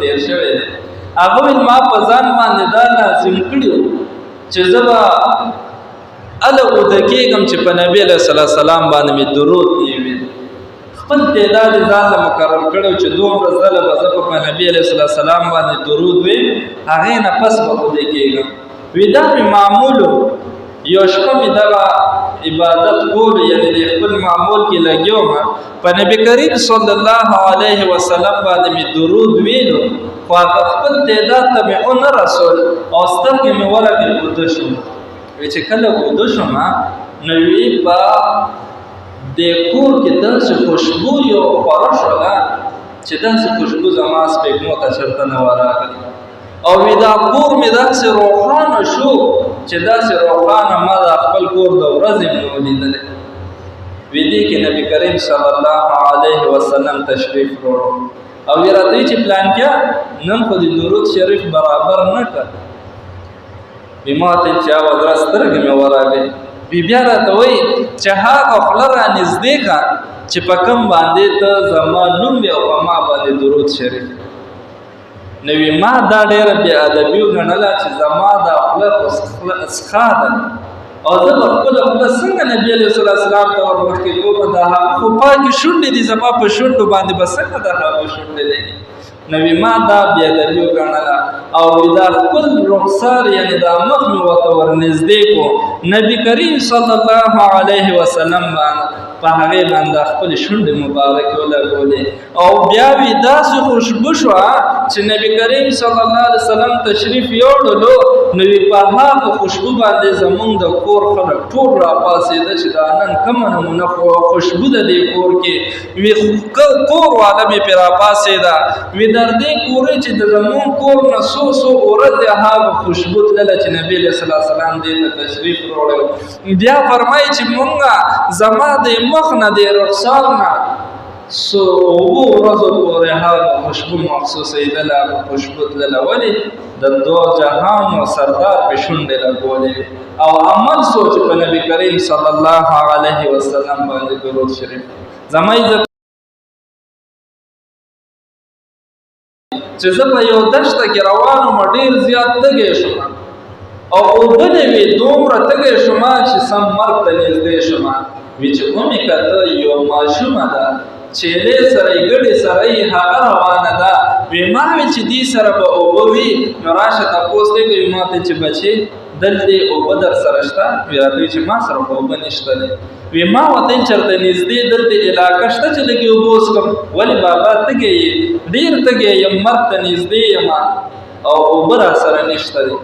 تیر شوی دی هغه ویل ما په ځان باندې دا لازم کړي چې زه به هله اوده کېږم چې په نبي علیه السلام باندې مې درود یې وي خپل تعداد یې ځان له مقرر کړی چې دومره ځله به زه په نبي علیه السلام باندې درود ویم هغې نه پس به اوده کېږم وی دا مې معمول یو شپه مې دغه عبادت کولو یعنې د خپل معمول کې لګیا وم په نبي کریم صلی الله علیه وسلم باندې مې درود ویلو خو هغه خپل تعداد ته مې ونه رسول او سترګې مې ورغلې اوده شوم وی چې کله اوده شوم نو وی په دې کور کې داسې خوشبو یو خوره شوله چې داسې خوشبو زما سپېږمو ته چېرته نه ورغلې او وی دا کور مې داسې روښانه شو چې داسې روښانه ما د خپل کور د ورځې مې ولیدلی وی دې کې نبي کریم صلی الله علیه وسلم تشریف وروړو او وی راته وی چې پلانکیا نن خو د درود شریف برابر نه کړ وی ما ته چې اواز سترګې مې ورغلې وی بیا راته وی چې هغه خوله رانږدې کړه چې په کوم باندې ته زما نوم وي او په ما باندې درود شریف نو وی ما دا ډېره بې ادبي وګڼله چې زما دا خوله څښا ده او زه به خپله خوله څنګه نبي علیه السلام ته ور مخکې کومه د هغه خو پاکې شونډې دي زما په شونډو باندې به څنګه د هغه شونډې لګي نو وی ما دا بې ادبي وګڼله او دا خپل رخسار یعنې دا مخ مې ورته ورنږدې کړو نبي کریم صلی الله علیه وسلم باندې په هغې باندې خپلې شونډې مبارکې ولګولې او بیا وی داسې خوشبو شوه چې نبي کریم صلی الله علیه وسلم تشریف یوړلو نو وی په هغه خوشبو باندې زمونږ د کور خلک ټول راپاڅېده چې دا نن کومه نمونه خوشبو ده دې کور کې وی کور واله مې پرې راپاڅېده وی در دې کورې چې د زمونږ کور نه څو ورځې هغه خوشبو تلله چې نبي علیه السلام دې ته تشریف راوړی بیا فرمایي چې مونږ زما د مخ نه د رخسار نه څو اوو ورځو پورې هغه خوشبو محسوسېدله هغه خوشبو تلله ولې د دو جهانو سردار پې شونډې لګولې او عمل څو چې په نبي کریم صلی الله علیه وسلم باندې درود شریف زما عزت چې زه په یو دشته کې روان وم ډېر زیات تږی شوم او اوبه نه وې دومره تږی شوم چې سم مرګ ته نږدې شوم وی چې ومې کته یو ماشومه ده چیلې سره یې ګډې سره یې هغه روانه ده وی ما وی چې دې سره به اوبه وي نو راشه تپوس دی کوي ما ته چې بچې دلته اوبه در سره شته وی راته وی چې ما سره خو اوبه نشته دی وی ما ورته چېرته نږدې دلته علاقه شته چې لږې اوبه وڅښم ولې بابا تږی یې ډېر تږی یم مرګ ته نږدې یم او اوبه را سره نشته دی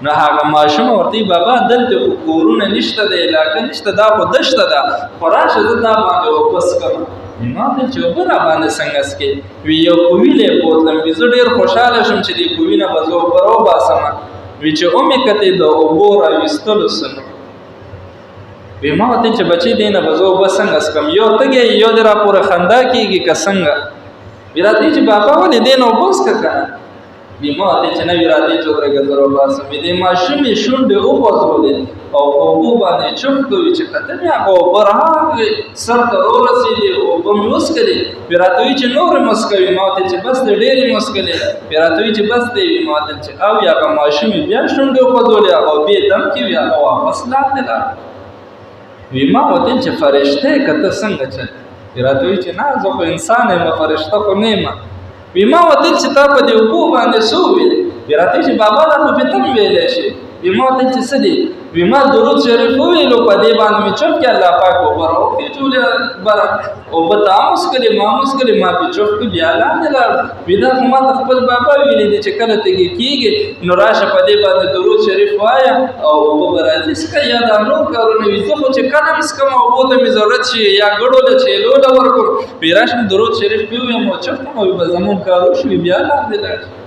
نو هغه ماشومه ورته بابا دلته خو کورونه نشته د علاقه نشته دا خو دشته ده خو راشه زه دا باندې اوبه څښم ما ته چې اوبه را باندې څنګه څښې وی یو کوي لی بوتلم وي زه ډېر خوشحاله شوم چې دې کوي نه به زه اوبه راوباسم وی چې ومې کتې د اوبو راویستلو څه نو وی ما ورته چې بچې دې نه به زه اوبه څنګه څښم یو تږی یو دې راپورې خندا کېږي که څنګه وی راته چې بابا ولې دې نه اوبه څښه که نه وی ما ورته چې نه وی راته چې ودرېږه زه راوباسم وی دې ماشومې شونډې وخوځولې او په اوبو باندې چپ کوي چې کته مې هغه اوبه راغلې سر ته راورسېدې اوبه مې وڅښلې وی راته وی چې نورې مه څښوي ما ورته چې بس دی ډېرې مه څښلې وی راته وی چې بس دی وی ما ورته چې او هغه ماشومې بیا شونډې وخوځولې هغه اوبې دم کې وي هغه واپس لاندې لاړه وی ما ورته چې فرشته یې که ته څنګه چل وی راته وی چې نه زه خو انسان یم فرشته خو نه یم وی ما ورته چې تا په دې اوبو باندې څه وویل وی راته چې بابا دا خو بې ته هم ویلی شي وی ما ورته چې څه دي وی ما درود شریف وویلو په دې باندې مې چپ کړې الله پاک اوبه راوخېټولې بره اوبه ته هم وڅښلې ما هم وڅښلې ما پې چپ کړې بیا لاندې لاړم وی دا خو ما ته خپل بابا ویلي دي چې کله تږي کېږي نو راشه په دې باندې درود شریف وایه او اوبه به راځي څښه یا دا نور کارونه وي زه خو چې کله هم څښم اوبو ته مې ضرورت شي یا ګډو له چیلو له ورکړم وی راشم درود شریف پې ویم او چپ کړم او به زمونږ کار وشي بیا لاندې لاړ